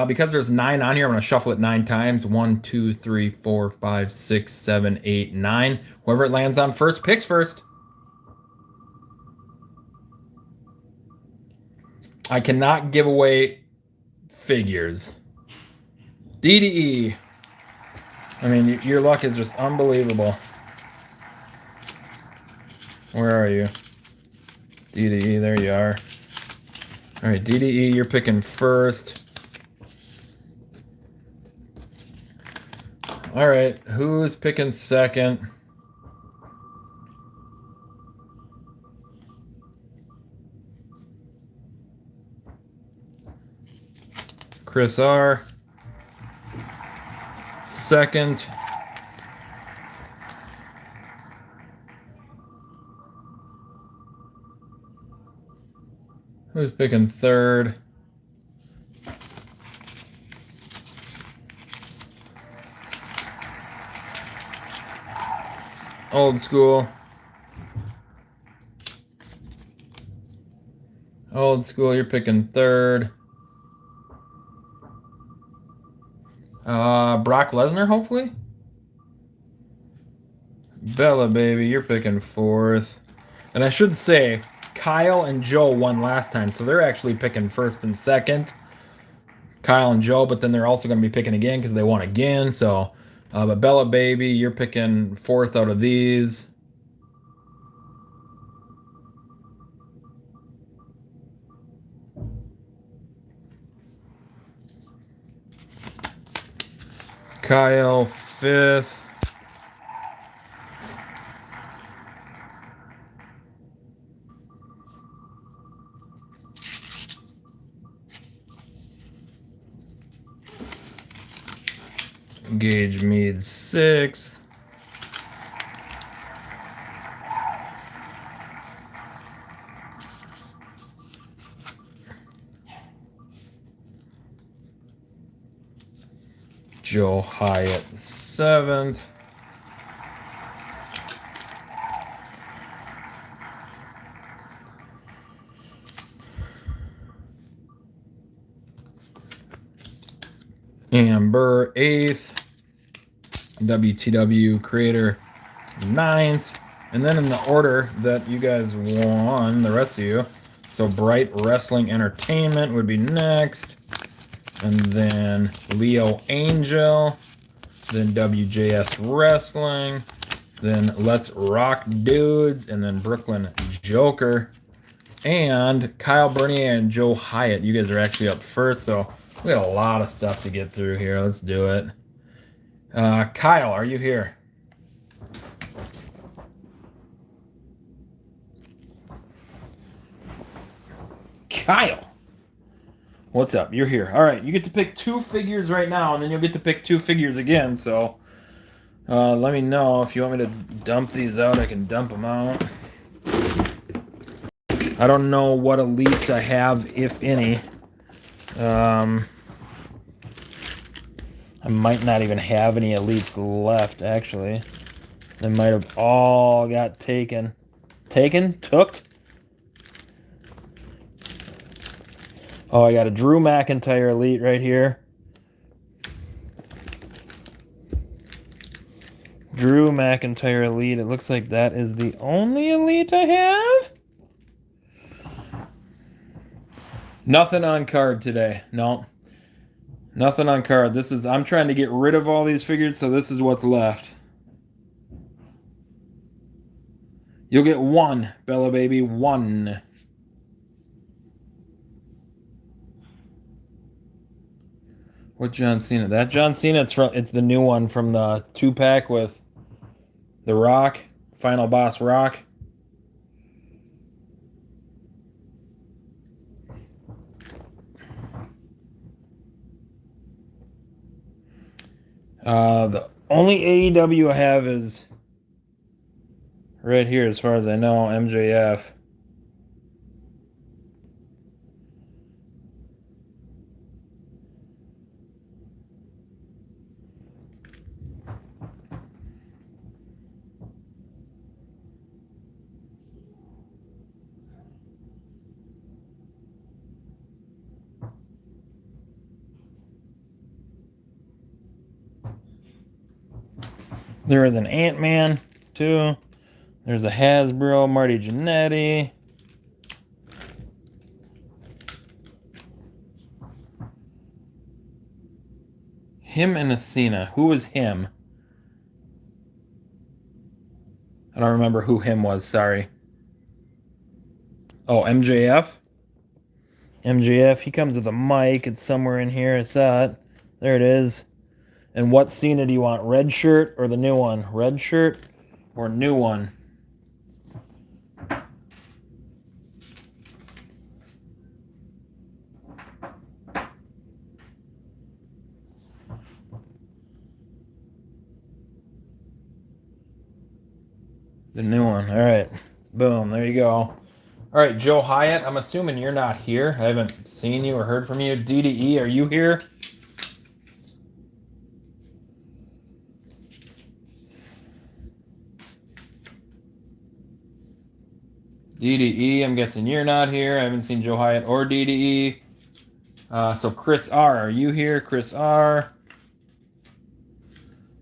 Speaker 1: because there's 9 on here, I'm going to shuffle it 9 times. 1, 2, 3, 4, 5, 6, 7, 8, 9. Whoever it lands on first picks first. I cannot give away figures. DDE. I mean, your luck is just unbelievable. Where are you? DDE, there you are. All right, DDE, you're picking first. All right, who's picking second? Chris R. Second. Who's picking third? Old School. Old School, you're picking third. Brock Lesnar, hopefully? Bella Baby, you're picking fourth. And I should say, Kyle and Joe won last time, so they're actually picking first and second. Kyle and Joe, but then they're also going to be picking again because they won again. So, but Bella Baby, you're picking fourth out of these. Kyle, fifth. Gage Mead, sixth. Joe Hyatt, seventh. Amber, eighth. WTW Creator, ninth. And then in the order that you guys won, the rest of you. So Bright Wrestling Entertainment would be next. And then Leo Angel. Then WJS Wrestling. Then Let's Rock Dudes. And then Brooklyn Joker. And Kyle Bernier and Joe Hyatt. You guys are actually up first. So we got a lot of stuff to get through here. Let's do it. Kyle, are you here? Kyle. What's up? You're here. All right, you get to pick 2 figures right now, and then you'll get to pick 2 figures again. So let me know if you want me to dump these out. I can dump them out. I don't know what elites I have, if any. I might not even have any elites left, actually. They might have all got taken. Taken? Tooked? Oh, I got a Drew McIntyre elite right here. Drew McIntyre elite. It looks like that is the only elite I have. Nothing on card today. No. Nothing on card. I'm trying to get rid of all these figures, so this is what's left. You'll get 1, Bella Baby, 1. What John Cena? That John Cena, it's the new one from the 2-pack with The Rock, Final Boss Rock. The only AEW I have is right here, as far as I know, MJF. There is an Ant-Man, too. There's a Hasbro, Marty Jannetty. Him and a Cena. Who was him? I don't remember who him was, sorry. Oh, MJF? MJF, he comes with a mic. It's somewhere in here. I saw it. There it is. And what Cena do you want? Red shirt or the new one? Red shirt or new one? The new one. All right. Boom. There you go. All right, Joe Hyatt. I'm assuming you're not here. I haven't seen you or heard from you. DDE, are you here? DDE, I'm guessing you're not here. I haven't seen Joe Hyatt or DDE. So Chris R, are you here? Chris R.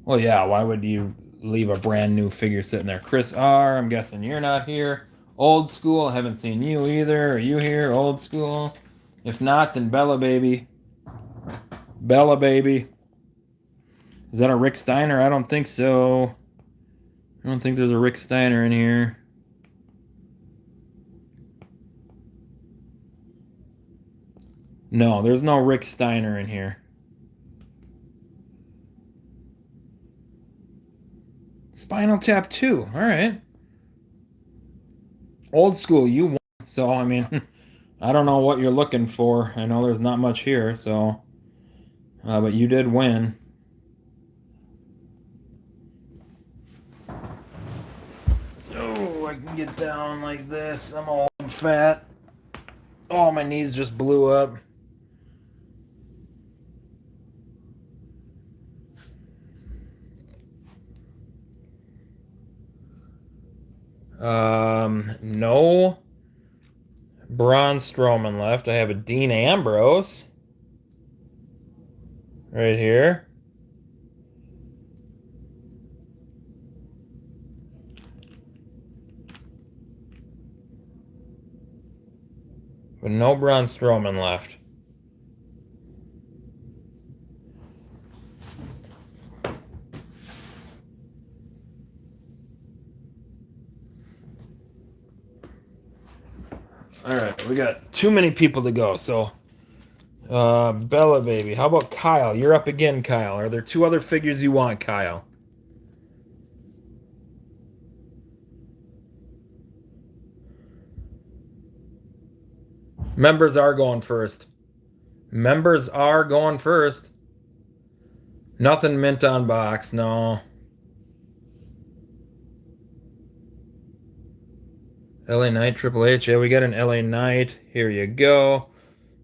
Speaker 1: Well, yeah, why would you leave a brand new figure sitting there? Chris R, I'm guessing you're not here. Old School, I haven't seen you either. Are you here? Old School. If not, then Bella Baby. Bella Baby. Is that a Rick Steiner? I don't think so. I don't think there's a Rick Steiner in here. No, there's no Rick Steiner in here. Spinal Tap 2. All right. Old School, you won. So, I mean, I don't know what you're looking for. I know there's not much here, so. But you did win. Oh, I can get down like this. I'm old and fat. Oh, my knees just blew up. No Braun Strowman left. I have a Dean Ambrose right here. But no Braun Strowman left. All right, we got too many people to go. So, Bella Baby. How about Kyle? You're up again, Kyle. Are there 2 other figures you want, Kyle? Members are going first. Members are going first. Nothing mint on box, no. LA Knight, Triple H. Yeah, we got an LA Knight. Here you go.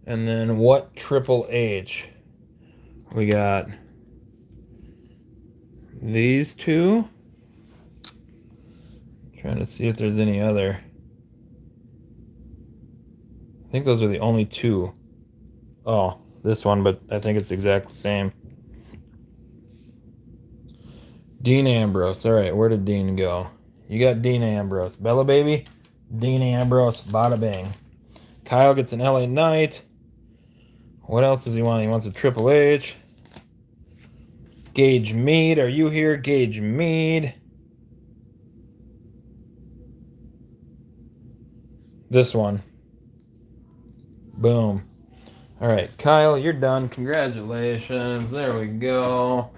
Speaker 1: And then what Triple H? We got these two. Trying to see if there's any other. I think those are the only two. Oh, this one, but I think it's exactly the same. Dean Ambrose. All right, where did Dean go? You got Dean Ambrose. Bella Baby, Dean Ambrose, bada bing. Kyle gets an LA Knight. What else does he want? He wants a Triple H. Gage Mead, are you here? Gage Mead. This one. Boom. All right, Kyle, you're done. Congratulations. There we go.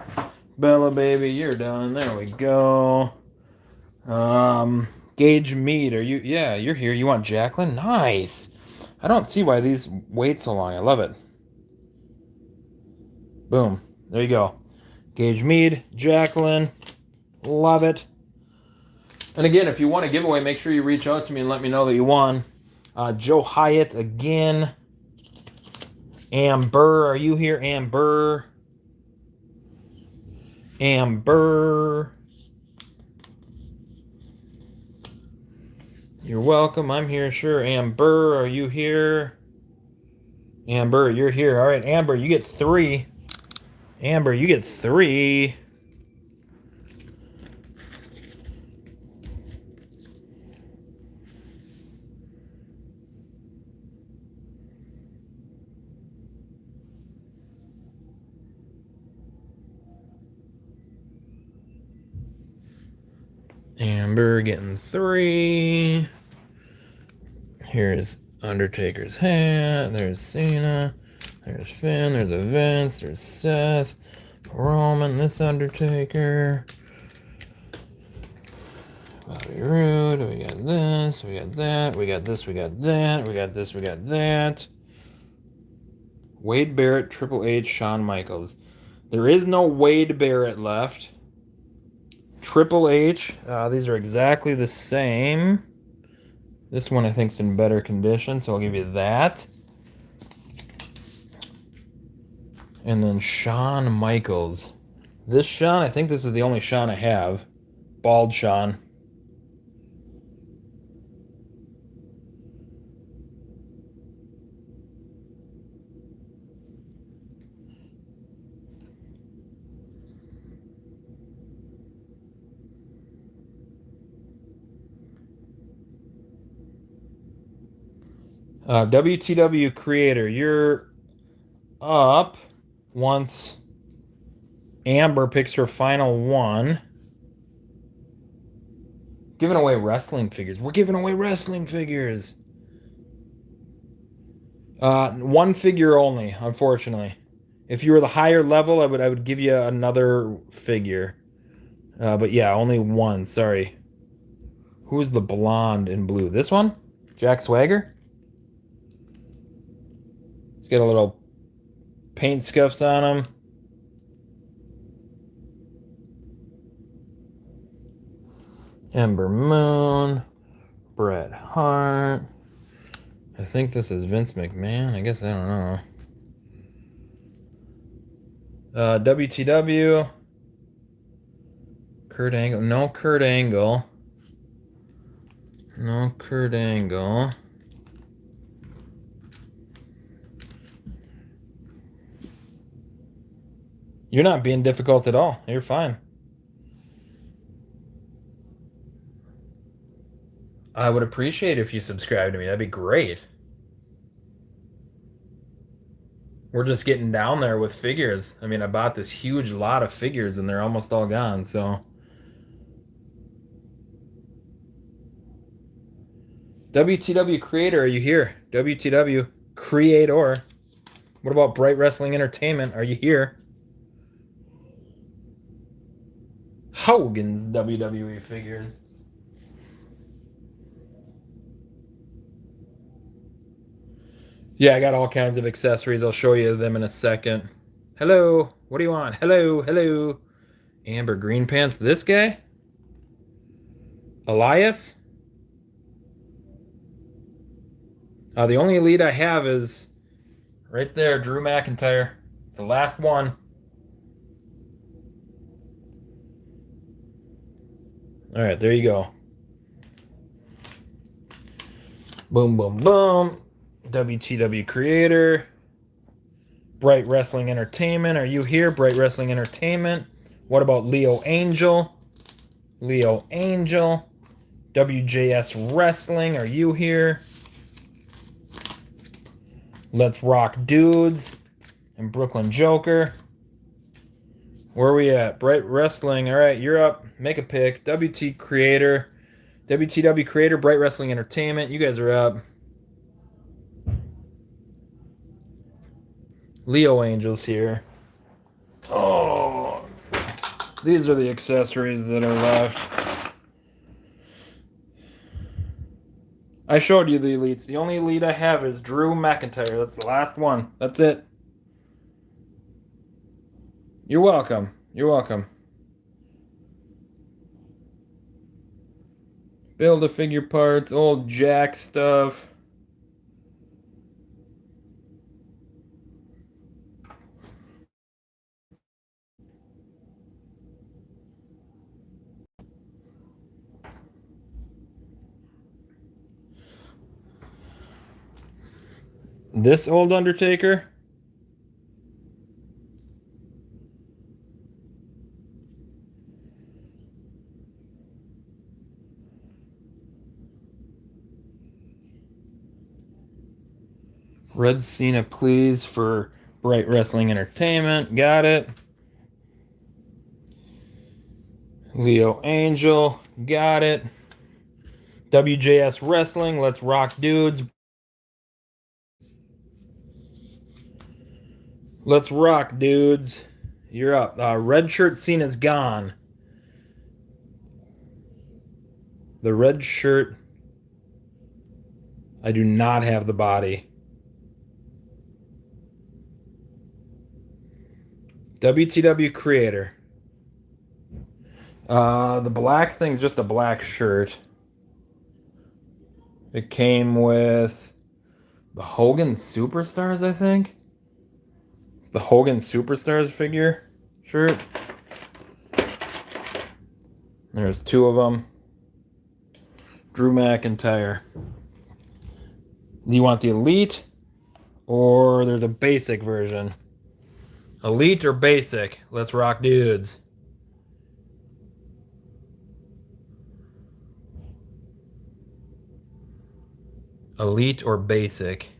Speaker 1: Bella Baby, you're done. There we go. Gage Mead, are you? Yeah, you're here. You want Jacqueline? Nice. I don't see why these wait so long. I love it. Boom. There you go. Gage Mead, Jacqueline. Love it. And again, if you want a giveaway, make sure you reach out to me and let me know that you won. Joe Hyatt again. Amber, are you here? Amber. Amber. You're welcome. I'm here. Sure. Amber, are you here? Amber, you're here. All right, Amber, you get 3. Amber, you get 3. Amber getting 3. Here's Undertaker's hat. There's Cena. There's Finn. There's Vince. There's Seth. Roman. This Undertaker. Bobby Roode. We got this. We got that. We got this. We got that. We got this. We got that. Wade Barrett, Triple H, Shawn Michaels. There is no Wade Barrett left. Triple H. These are exactly the same. This one I think is in better condition, so I'll give you that. And then Shawn Michaels. This Shawn, I think this is the only Shawn I have. Bald Shawn. WTW Creator, you're up once Amber picks her final one. Giving away wrestling figures. We're giving away wrestling figures. One figure only, unfortunately. If you were the higher level, I would give you another figure. But yeah, only one. Sorry. Who is the blonde in blue? This one? Jack Swagger? He's got a little paint scuffs on him. Ember Moon. Bret Hart. I think this is Vince McMahon. I guess I don't know. WTW. Kurt Angle. No Kurt Angle. No Kurt Angle. You're not being difficult at all. You're fine. I would appreciate if you subscribe to me. That'd be great. We're just getting down there with figures. I mean, I bought this huge lot of figures and they're almost all gone, so. WTW Creator, are you here? WTW Creator. What about Bright Wrestling Entertainment? Are you here? Hogan's WWE figures. Yeah, I got all kinds of accessories. I'll show you them in a second. Hello, what do you want? Hello, hello. Amber green pants. This guy? Elias? The only elite I have is right there, Drew McIntyre. It's the last one. All right, there you go. Boom, boom, boom. WTW creator. Bright Wrestling Entertainment. Are you here? Bright Wrestling Entertainment. What about Leo Angel? Leo Angel. WJS Wrestling. Are you here? Let's Rock Dudes. And Brooklyn Joker. Where are we at? Bright Wrestling. All right, you're up. Make a pick. WTW Creator, Bright Wrestling Entertainment. You guys are up. Leo Angel's here. Oh, these are the accessories that are left. I showed you the elites. The only elite I have is Drew McIntyre. That's the last one. That's it. You're welcome. You're welcome. Build-A-Figure parts, old Jack stuff. This old Undertaker. Red Cena, please, for Bright Wrestling Entertainment. Got it. Leo Angel. Got it. WJS Wrestling. Let's Rock Dudes. Let's Rock Dudes. You're up. Red shirt Cena's gone. The red shirt. I do not have the body. WTW creator. The black thing's just a black shirt. It came with the Hogan Superstars, I think. It's the Hogan Superstars figure shirt. There's two of them. Drew McIntyre. Do you want the elite or there's a basic version? Elite or basic? Let's Rock Dudes. Elite or basic?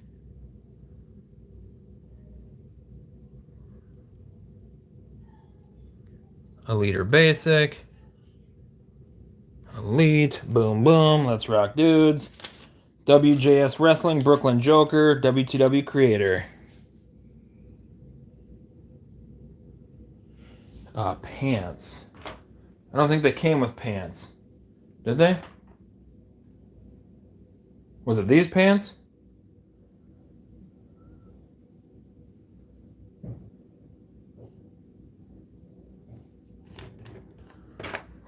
Speaker 1: Elite or basic? Elite. Boom, boom. Let's Rock Dudes. WJS Wrestling, Brooklyn Joker, WTW creator. Pants. I don't think they came with pants. Did they? Was it these pants?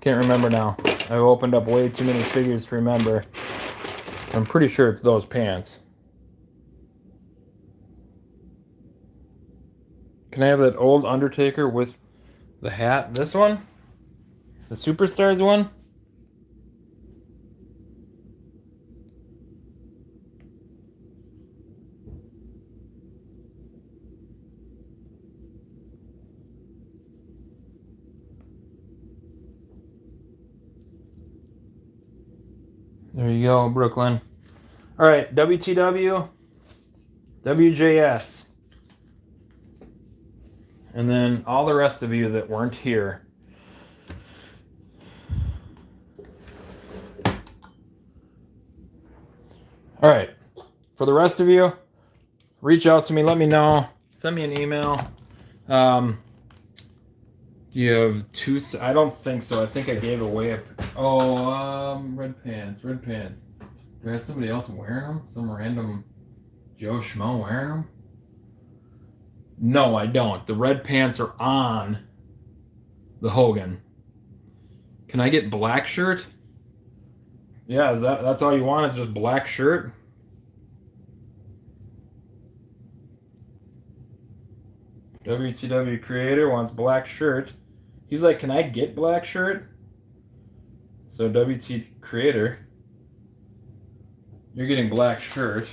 Speaker 1: Can't remember now. I've opened up way too many figures to remember. I'm pretty sure it's those pants. Can I have that old Undertaker with the hat? This one? The Superstars one? There you go, Brooklyn. All right, WTW, WJS. And then all the rest of you that weren't here. All right, for the rest of you, reach out to me, let me know, send me an email. You have two, I don't think so. I think I gave away red pants. Do I have somebody else wearing them? Some random Joe Schmo wearing them? No, I don't. The red pants are on the Hogan. Can I get black shirt? Yeah, that's all you want is just black shirt? WTW creator wants black shirt. He's like, can I get black shirt? So WT creator, you're getting black shirt.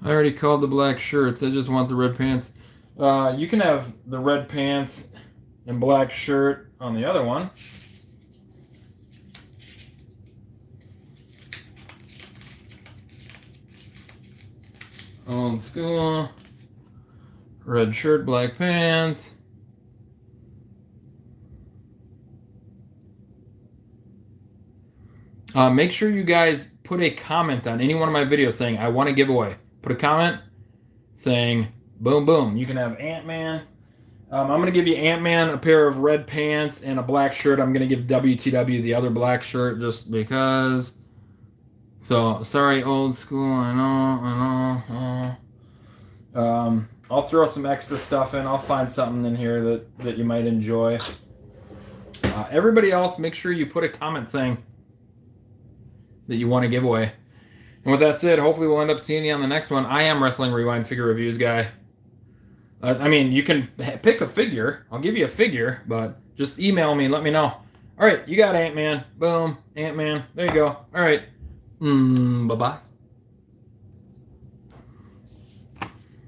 Speaker 1: I already called the black shirts. I just want the red pants. You can have the red pants and black shirt on the other one. Old school. Red shirt, black pants. Make sure you guys put a comment on any one of my videos saying, I want a giveaway. Put a comment saying, boom, boom. You can have Ant-Man. I'm going to give you Ant-Man a pair of red pants and a black shirt. I'm going to give WTW the other black shirt just because. So, sorry, old school. I know. I'll throw some extra stuff in. I'll find something in here that you might enjoy. Everybody else, make sure you put a comment saying that you want a giveaway. And with that said, hopefully we'll end up seeing you on the next one. I am Wrestling Rewind Figure Reviews guy. I mean, you can pick a figure. I'll give you a figure, but just email me and let me know. All right, you got Ant-Man. Boom, Ant-Man. There you go. All right. Bye-bye.